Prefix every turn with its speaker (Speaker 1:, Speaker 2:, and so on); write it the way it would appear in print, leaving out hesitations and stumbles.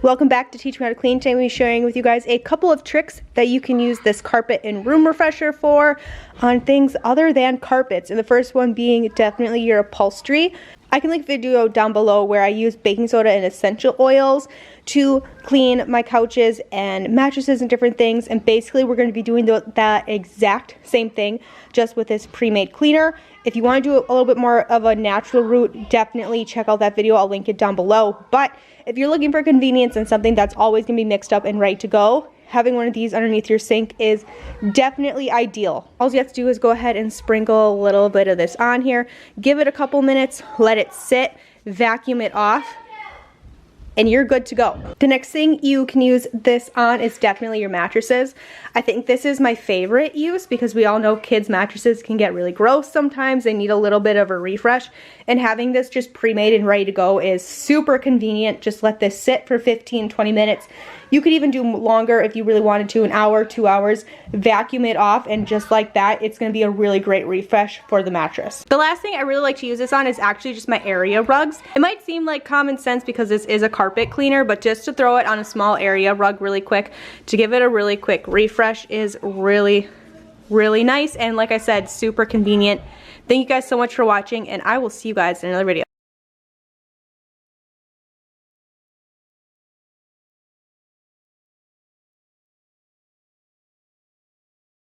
Speaker 1: Welcome back to Teach Me How to Clean. Today I'm going to be sharing with you guys a couple of tricks that you can use this carpet and room refresher for on things other than carpets. And the first one being definitely your upholstery. I can link a video down below where I use baking soda and essential oils to clean my couches and mattresses and different things. And basically we're going to be doing that exact same thing just with this pre-made cleaner. If you want to do a little bit more of a natural route, definitely check out that video. I'll link it down below. But if you're looking for convenience and something that's always going to be mixed up and ready to go, having one of these underneath your sink is definitely ideal. All you have to do is go ahead and sprinkle a little bit of this on here, give it a couple minutes, let it sit, vacuum it off, and you're good to go. The next thing you can use this on is definitely your mattresses. I think this is my favorite use because we all know kids' mattresses can get really gross sometimes. They need a little bit of a refresh, and having this just pre-made and ready to go is super convenient. Just let this sit for 15-20 minutes. You could even do longer if you really wanted to, an hour, 2 hours, vacuum it off, and just like that, it's gonna be a really great refresh for the mattress. The last thing I really like to use this on is actually just my area rugs. It might seem like common sense because this is a carpet cleaner, but just to throw it on a small area rug really quick to give it a really quick refresh is really, really nice. And like I said, super convenient. Thank you guys so much for watching, and I will see you guys in another video.